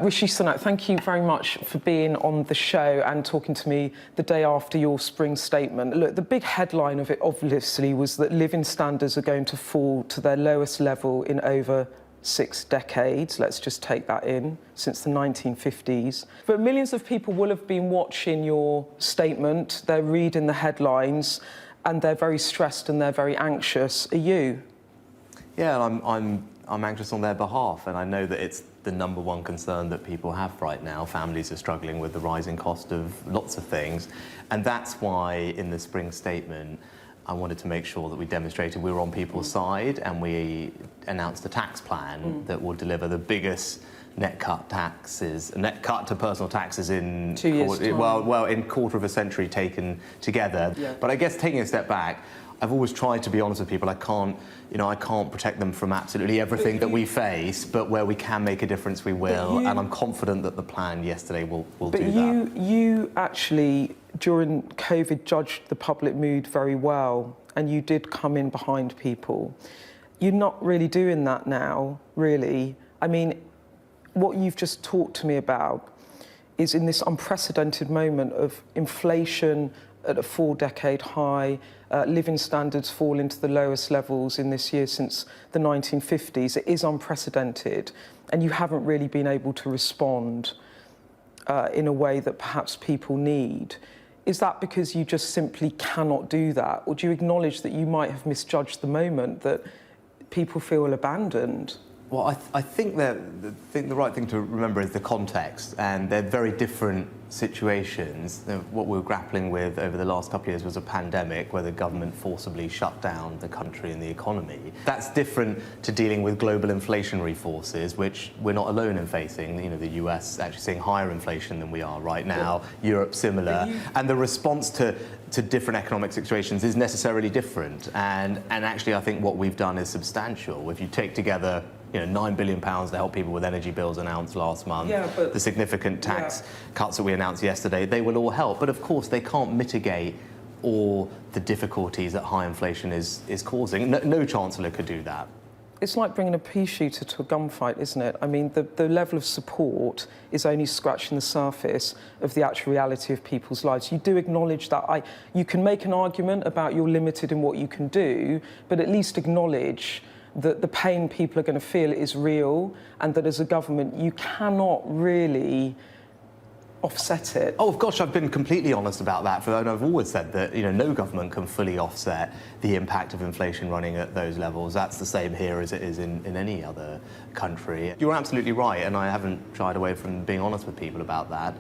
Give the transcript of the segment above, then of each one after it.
Rishi Sunak, thank you very much for being on the show and talking to me the day after your spring statement. Look, the big headline of it obviously was that living standards are going to fall to their lowest level in over 6 decades. Let's just take that in, since the 1950s. But millions of people will have been watching your statement, they're reading the headlines, and they're very stressed and they're very anxious. Are you? Yeah, I'm anxious on their behalf, and I know that it's the number one concern that people have right now. Families are struggling with the rising cost of lots of things, and that's why in the spring statement I wanted to make sure that we demonstrated we were on people's side, and we announced a tax plan that will deliver the biggest net cut to personal taxes in 2 years' time. Well, in quarter of a century taken together. Yeah. But I guess taking a step back, I've always tried to be honest with people. I can't protect them from absolutely everything that we face, but where we can make a difference, we will. And I'm confident that the plan yesterday will do that. But you actually, during COVID, judged the public mood very well, and you did come in behind people. You're not really doing that now, really. I mean, what you've just talked to me about is in this unprecedented moment of inflation at a 4-decade high, living standards falling to the lowest levels in this year since the 1950s. It is unprecedented, and you haven't really been able to respond in a way that perhaps people need. Is that because you just simply cannot do that? Or do you acknowledge that you might have misjudged the moment, that people feel abandoned? Well, I think the right thing to remember is the context, and they're very different situations. What we were grappling with over the last couple of years was a pandemic where the government forcibly shut down the country and the economy. That's different to dealing with global inflationary forces, which we're not alone in facing. You know, the US actually seeing higher inflation than we are right now, Europe similar, and the response to different economic situations is necessarily different. And actually, I think what we've done is substantial. If you take together £9 billion to help people with energy bills announced last month, the significant tax cuts that we announced yesterday, they will all help. But of course, they can't mitigate all the difficulties that high inflation is causing. No chancellor could do that. It's like bringing a pea shooter to a gunfight, isn't it? I mean, the level of support is only scratching the surface of the actual reality of people's lives. You do acknowledge that. You can make an argument about you're limited in what you can do, but at least acknowledge that the pain people are going to feel is real, and that as a government you cannot really offset it. Oh, gosh, I've been completely honest about that. And I've always said that no government can fully offset the impact of inflation running at those levels. That's the same here as it is in any other country. You're absolutely right, and I haven't shied away from being honest with people about that.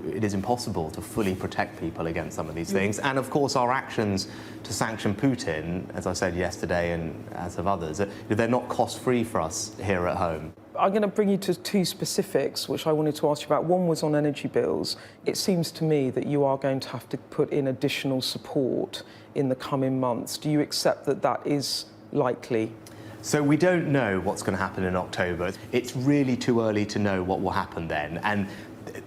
It is impossible to fully protect people against some of these things. And of course, our actions to sanction Putin, as I said yesterday and as have others, they're not cost-free for us here at home. I'm going to bring you to 2 specifics, which I wanted to ask you about. One was on energy bills. It seems to me that you are going to have to put in additional support in the coming months. Do you accept that that is likely? So we don't know what's going to happen in October. It's really too early to know what will happen then. And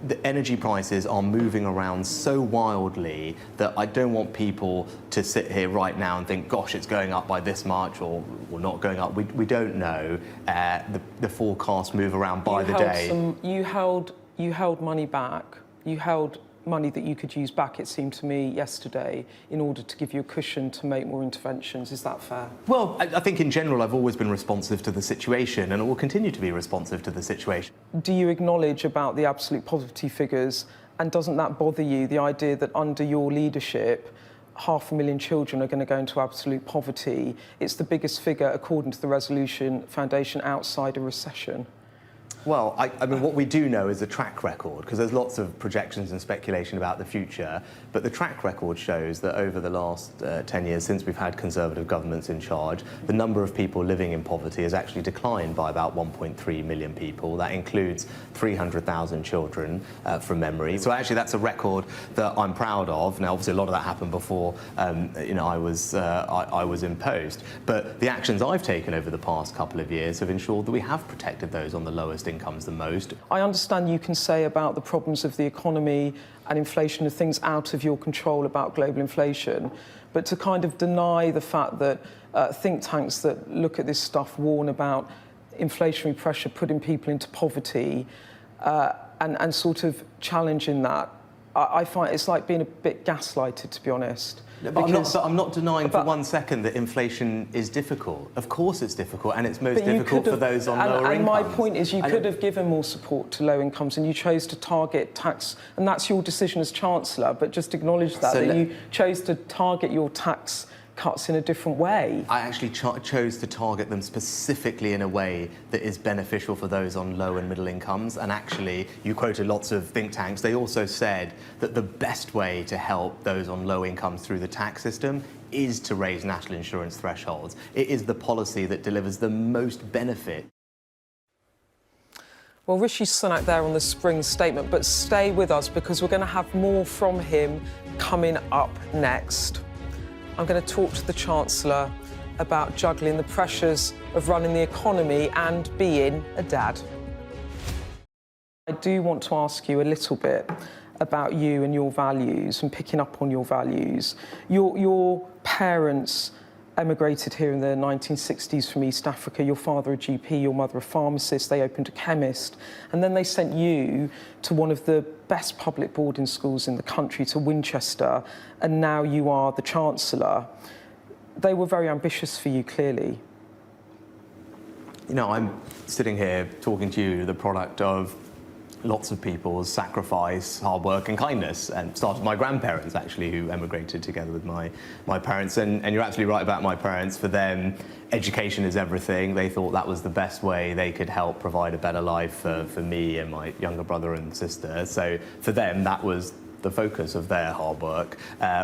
the energy prices are moving around so wildly that I don't want people to sit here right now and think, gosh, it's going up by this much or not going up. We don't know. The forecasts move around by the day. You held money back. You held money that you could use back, it seemed to me, yesterday, in order to give you a cushion to make more interventions. Is that fair? Well, I think in general I've always been responsive to the situation, and I will continue to be responsive to the situation. Do you acknowledge about the absolute poverty figures, and doesn't that bother you, the idea that under your leadership 500,000 children are going to go into absolute poverty? It's the biggest figure, according to the Resolution Foundation, outside a recession. Well, I mean, what we do know is the track record, because there's lots of projections and speculation about the future, but the track record shows that over the last 10 years, since we've had Conservative governments in charge, the number of people living in poverty has actually declined by about 1.3 million people. That includes 300,000 children from memory. So actually, that's a record that I'm proud of. Now, obviously, a lot of that happened before I was in post, but the actions I've taken over the past couple of years have ensured that we have protected those on the lowest incomes the most. I understand you can say about the problems of the economy and inflation and things out of your control about global inflation, but to kind of deny the fact that think tanks that look at this stuff warn about inflationary pressure putting people into poverty and sort of challenging that, I find it's like being a bit gaslighted, to be honest. No, but I'm not denying for 1 second that inflation is difficult. Of course it's difficult, and it's most difficult for those on lower incomes. And my point is you could have given more support to low incomes, and you chose to target tax, and that's your decision as Chancellor, but just acknowledge that, that you chose to target your tax cuts in a different way. I actually chose to target them specifically in a way that is beneficial for those on low and middle incomes. And actually, you quoted lots of think tanks. They also said that the best way to help those on low incomes through the tax system is to raise national insurance thresholds. It is the policy that delivers the most benefit. Well, Rishi Sunak there on the spring statement, but stay with us because we're going to have more from him coming up next. I'm going to talk to the Chancellor about juggling the pressures of running the economy and being a dad. I do want to ask you a little bit about you and your values and picking up on your values. Your parents emigrated here in the 1960s from East Africa. Your father a GP, your mother a pharmacist. They opened a chemist. And then they sent you to one of the best public boarding schools in the country, to Winchester, and now you are the Chancellor. They were very ambitious for you, clearly. You know, I'm sitting here talking to you, the product of lots of people's sacrifice, hard work and kindness, and started with my grandparents, actually, who emigrated together with my parents. And you're absolutely right about my parents. For them, education is everything. They thought that was the best way they could help provide a better life for me and my younger brother and sister. So for them, that was the focus of their hard work,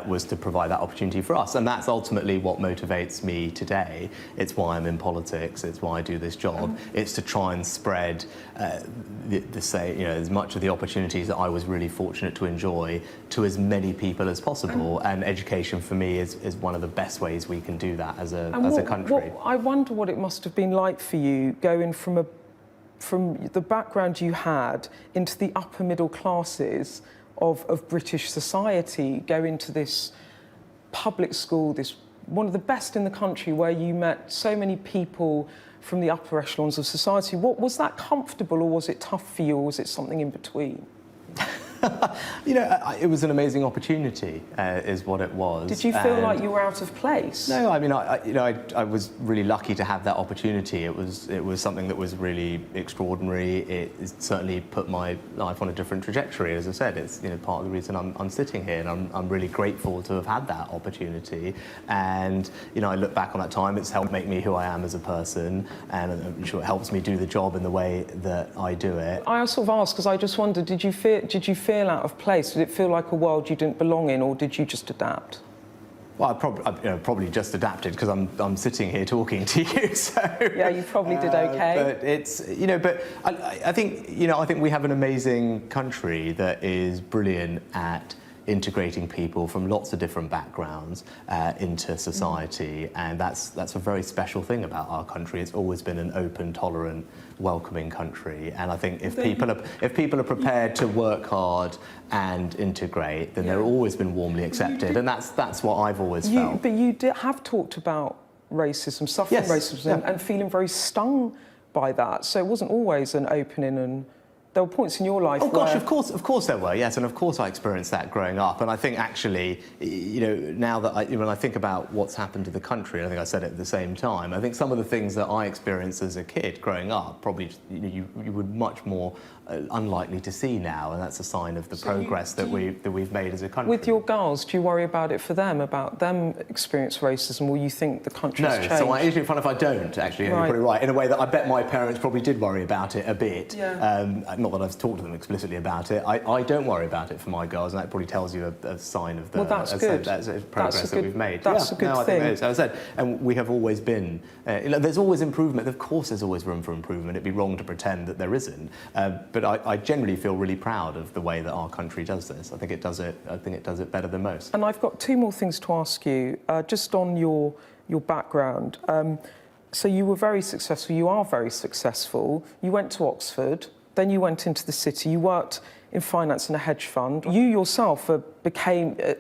was to provide that opportunity for us. And that's ultimately what motivates me today. It's why I'm in politics. It's why I do this job. It's to try and spread as much of the opportunities that I was really fortunate to enjoy to as many people as possible. And education for me is one of the best ways we can do that as a country. I wonder what it must have been like for you going from the background you had into the upper middle classes of British society, go into this public school, one of the best in the country, where you met so many people from the upper echelons of society. Was that comfortable, or was it tough for you, or was it something in between? You know, it was an amazing opportunity, is what it was. Did you feel like you were out of place? No, I mean, I was really lucky to have that opportunity. It was something that was really extraordinary. It certainly put my life on a different trajectory. As I said, it's part of the reason I'm sitting here, and I'm really grateful to have had that opportunity. And I look back on that time. It's helped make me who I am as a person, and I'm sure it helps me do the job in the way that I do it. I sort of asked because I just wondered, did you feel out of place? Did it feel like a world you didn't belong in, or did you just adapt? Well, I probably just adapted because I'm sitting here talking to you. So yeah, you probably did okay. But it's but I think we have an amazing country that is brilliant at integrating people from lots of different backgrounds into society, and that's a very special thing about our country. It's always been an open, tolerant, welcoming country, and I think if people are prepared to work hard and integrate, then they're always been warmly accepted, and that's what I've always felt. But you have talked about racism, suffering racism, and feeling very stung by that. So it wasn't always an opening, and there were points in your life of course there were, yes, and of course I experienced that growing up. And I think actually, now that when I think about what's happened to the country, and I think I said it at the same time, I think some of the things that I experienced as a kid growing up, probably you would much more unlikely to see now, and that's a sign of the progress that we've made as a country. With your girls, do you worry about it for them, about them experience racism, or you think the country's changed? No, so I usually find if I don't, actually, you're probably right, in a way that I bet my parents probably did worry about it a bit. Yeah. Not that I've talked to them explicitly about it. I don't worry about it for my girls, and that probably tells you a sign of the that's progress that we've made. That's a good thing. I think it is. As I said, and we have always been. There's always improvement. Of course, there's always room for improvement. It'd be wrong to pretend that there isn't. But I generally feel really proud of the way that our country does this. I think it does it better than most. And I've got two more things to ask you, just on your background. So you were very successful. You are very successful. You went to Oxford. Then you went into the city. You worked in finance in a hedge fund. You yourself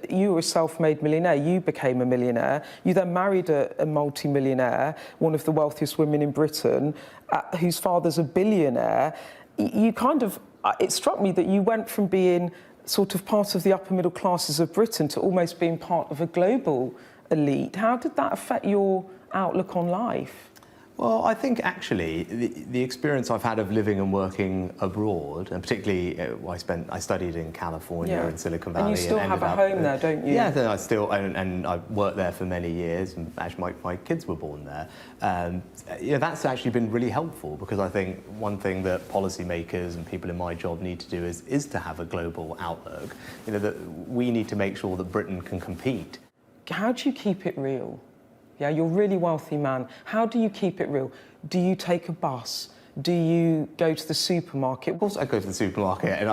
you were a self-made millionaire. You became a millionaire. You then married a multi-millionaire, one of the wealthiest women in Britain, whose father's a billionaire. It struck me that you went from being sort of part of the upper middle classes of Britain to almost being part of a global elite. How did that affect your outlook on life? Well, I think actually the experience I've had of living and working abroad, and particularly I studied in California in Silicon Valley. And you still have a home there, don't you? Yeah, and I worked there for many years, and actually my kids were born there. That's actually been really helpful, because I think one thing that policymakers and people in my job need to do is to have a global outlook. That we need to make sure that Britain can compete. How do you keep it real? Yeah, you're a really wealthy man. How do you keep it real? Do you take a bus? Do you go to the supermarket? Of course I go to the supermarket, and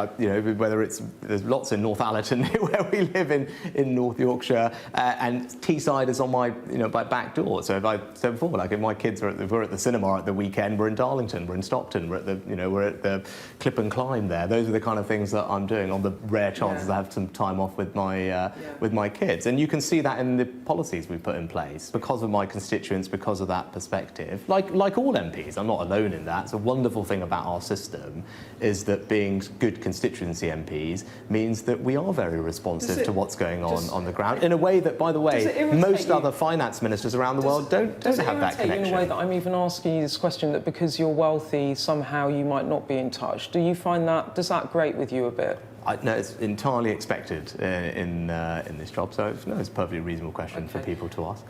there's lots in Northallerton where we live in North Yorkshire, and Teesside is on my back door. So if my kids we're at the cinema at the weekend, we're in Darlington, we're in Stockton, we're at the Clip and Climb there. Those are the kind of things that I'm doing on the rare chances I have some time off with my kids. And you can see that in the policies we put in place because of my constituents, because of that perspective. Like all MPs, I'm not alone in that. The wonderful thing about our system is that being good constituency MPs means that we are very responsive to what's going on the ground, in a way that, by the way, most other finance ministers around the world don't have that connection. In a way that I'm even asking you this question, that because you're wealthy, somehow you might not be in touch. Do you find that, does that grate with you a bit? No, it's entirely expected in this job, so it's a perfectly reasonable question for people to ask.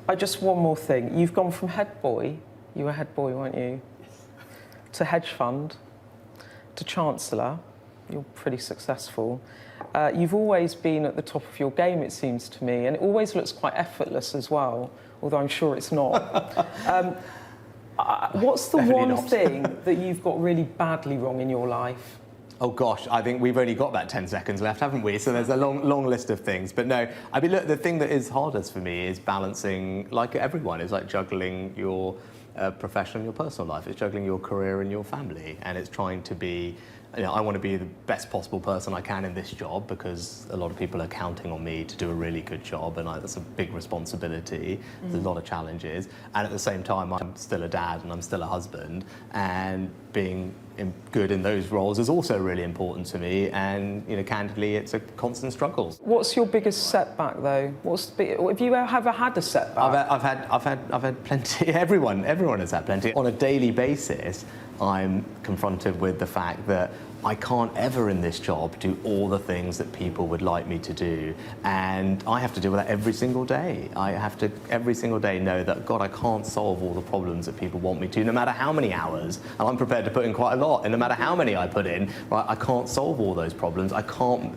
I just, one more thing. You've gone from head boy, you were head boy, weren't you? To hedge fund, to chancellor. You're pretty successful. You've always been at the top of your game, it seems to me, and it always looks quite effortless as well, although I'm sure it's not. What's the one thing that you've got really badly wrong in your life? Oh gosh, I think we've only got about 10 seconds left, haven't we? So there's a long list of things. But no, I mean, look, the thing that is hardest for me is balancing, like everyone, is like juggling your professional and your personal life. It's juggling your career and your family, and it's trying to be, I want to be the best possible person I can in this job, because a lot of people are counting on me to do a really good job, and that's a big responsibility. There's a lot of challenges, and at the same time I'm still a dad and I'm still a husband, and being good in those roles is also really important to me, and candidly it's a constant struggle. What's your biggest setback though? Have you ever had a setback? I've had plenty. Everyone has had plenty. On a daily basis I'm confronted with the fact that I can't ever in this job do all the things that people would like me to do, and I have to deal with that every single day. I have to every single day know that, God, I can't solve all the problems that people want me to, no matter how many hours, and I'm prepared to put in quite a lot, and no matter how many I put in, right, I can't solve all those problems. I can't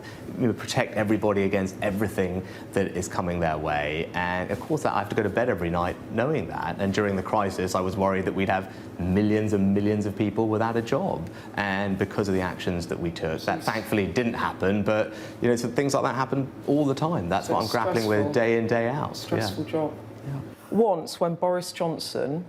protect everybody against everything that is coming their way, and of course I have to go to bed every night knowing that. And during the crisis I was worried that we'd have millions and millions of people without a job, and because of the actions that we took, that thankfully didn't happen, but so things like that happen all the time. That's what I'm grappling with day in, day out. Stressful job. Yeah. Once when Boris Johnson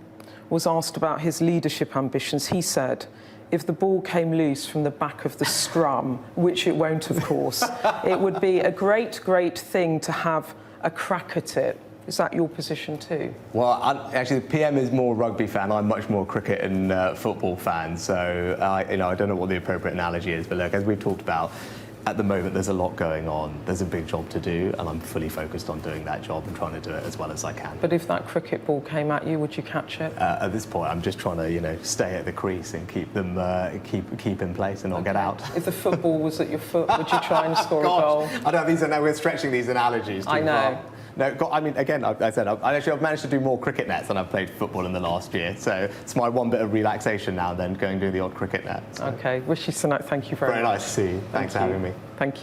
was asked about his leadership ambitions, he said, if the ball came loose from the back of the scrum, which it won't of course, it would be a great thing to have a crack at it. Is that your position too? Well, actually, the PM is more rugby fan. I'm much more cricket and football fan. So, I don't know what the appropriate analogy is. But look, as we've talked about, at the moment, there's a lot going on. There's a big job to do, and I'm fully focused on doing that job and trying to do it as well as I can. But if that cricket ball came at you, would you catch it? At this point, I'm just trying to, stay at the crease and keep them keep in place and not get out. If the football was at your foot, would you try and score a goal? I know we're stretching these analogies too far. I know. No, I mean, again, I've managed to do more cricket nets than I've played football in the last year. So it's my one bit of relaxation now, then, go and do the odd cricket net. So. OK. Rishi Sunak, thank you very much. Very nice to see you. Thanks for having me. Thank you.